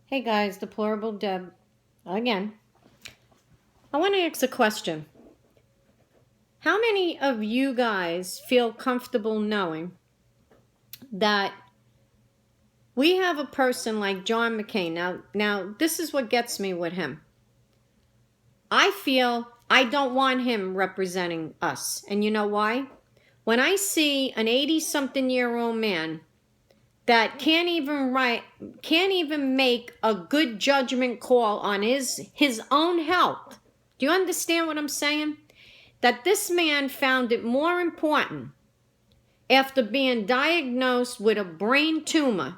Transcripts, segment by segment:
Hey guys, Deplorable Deb again. I want to ask a question. How many of you guys feel comfortable knowing that we have a person like John McCain? Now this is what gets me with him. I feel I don't want him representing us. And you know why? When I see an 80-something-year-old man that can't even make a good judgment call on his own health. Do you understand what I'm saying? That this man found it more important after being diagnosed with a brain tumor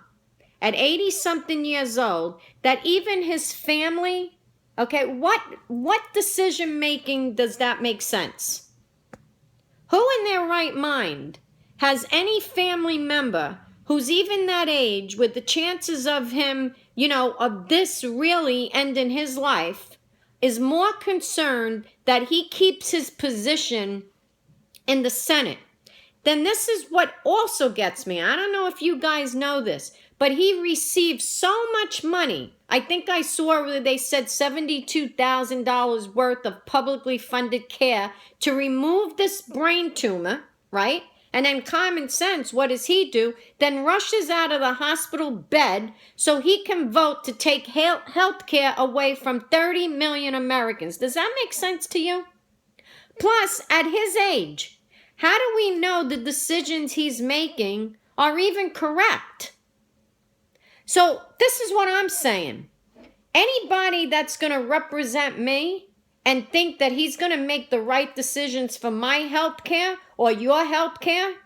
at 80 something years old, that even his family, okay, what decision making does that make sense? Who in their right mind has any family member who's even that age with the chances of him, of this really ending his life, is more concerned that he keeps his position in the Senate? Then this is what also gets me. I don't know if you guys know this, but he received so much money. I think I saw where they said $72,000 worth of publicly funded care to remove this brain tumor, right? And then common sense, what does he do? Then rushes out of the hospital bed so he can vote to take health care away from 30 million Americans. Does that make sense to you? Plus, at his age, how do we know the decisions he's making are even correct? So this is what I'm saying. Anybody that's going to represent me and think that he's going to make the right decisions for my health care or your health care,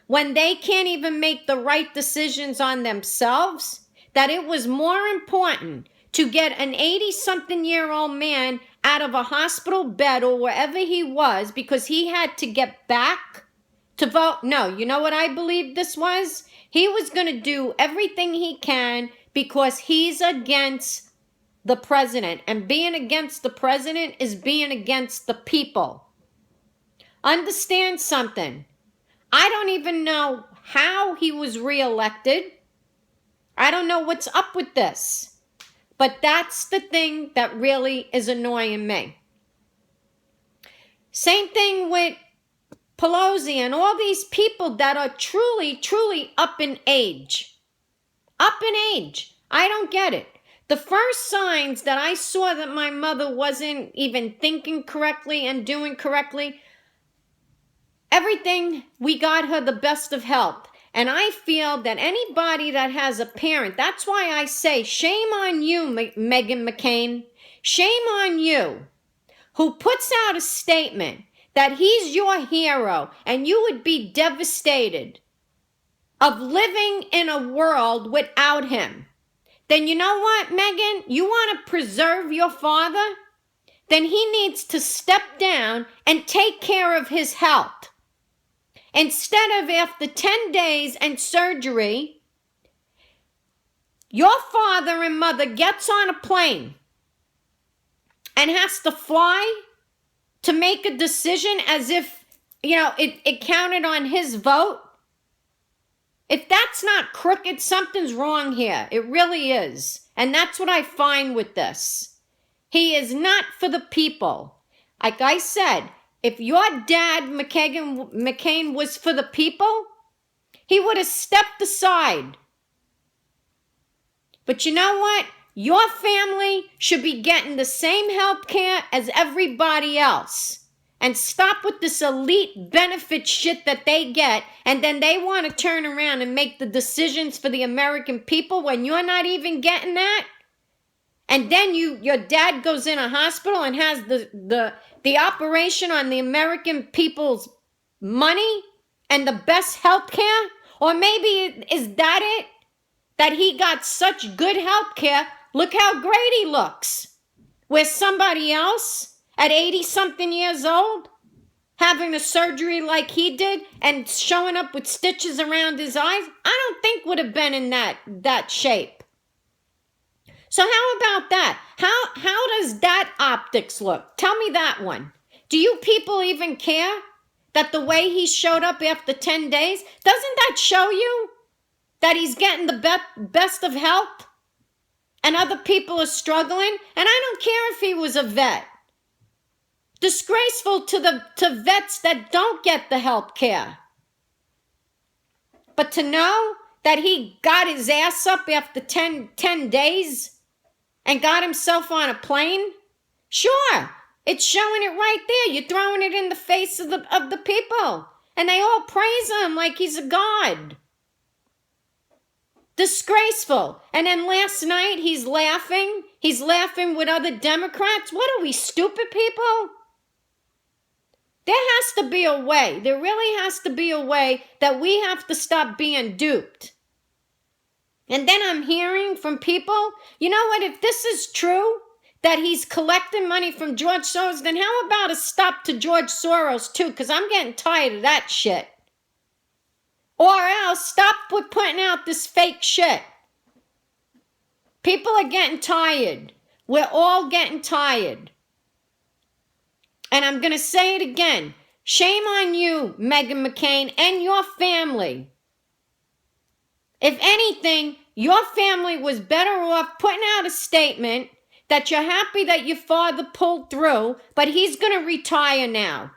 when they can't even make the right decisions on themselves, that it was more important to get an 80-something-year-old man out of a hospital bed or wherever he was because he had to get back to vote. No, you know what I believe this was? He was going to do everything he can because he's against the president. And being against the president is being against the people. Understand something. I don't even know how he was reelected. I don't know what's up with this. But that's the thing that really is annoying me. Same thing with Pelosi and all these people that are truly, truly up in age. Up in age. I don't get it. The first signs that I saw that my mother wasn't even thinking correctly and doing correctly, everything, we got her the best of health. And I feel that anybody that has a parent, that's why I say, shame on you, Meghan McCain. Shame on you, who puts out a statement that he's your hero and you would be devastated of living in a world without him. Then you know what, Meghan? You want to preserve your father? Then he needs to step down and take care of his health. Instead of after 10 days and surgery, your father and mother gets on a plane and has to fly to make a decision as if, it counted on his vote. If that's not crooked, something's wrong here. It really is. And that's what I find with this. He is not for the people. Like I said, if your dad, McCain, was for the people, he would have stepped aside. But you know what? Your family should be getting the same health care as everybody else. And stop with this elite benefit shit that they get, and then they want to turn around and make the decisions for the American people when you're not even getting that. And then your dad goes in a hospital and has the operation on the American people's money and the best health care? Or maybe is that it? That he got such good health care, look how great he looks. Where somebody else at 80-something years old, having a surgery like he did and showing up with stitches around his eyes, I don't think would have been in that shape. So how about that? How does that optics look? Tell me that one. Do you people even care that the way he showed up after 10 days, doesn't that show you that he's getting the best of health? and other people are struggling, and I don't care if he was a vet. Disgraceful to vets that don't get the health care. But to know that he got his ass up after 10 days and got himself on a plane, sure, it's showing it right there. You're throwing it in the face of the people. And they all praise him like he's a god. Disgraceful. And then last night he's laughing. He's laughing with other Democrats. What are we, stupid people? There has to be a way. There really has to be a way that we have to stop being duped. And then I'm hearing from people, you know what, if this is true, that he's collecting money from George Soros, then how about a stop to George Soros too? Because I'm getting tired of that shit. Or else stop with putting out this fake shit. People are getting tired. We're all getting tired. And I'm going to say it again. Shame on you, Meghan McCain, and your family. If anything, your family was better off putting out a statement that you're happy that your father pulled through, but he's going to retire now.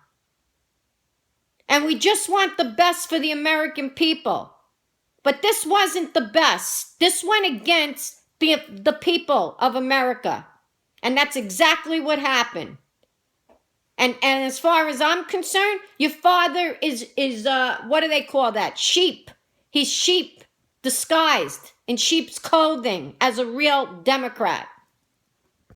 And we just want the best for the American people. But this wasn't the best. This went against the people of America. And that's exactly what happened. And as far as I'm concerned, your father is what do they call that? Sheep. He's sheep disguised in sheep's clothing as a real Democrat.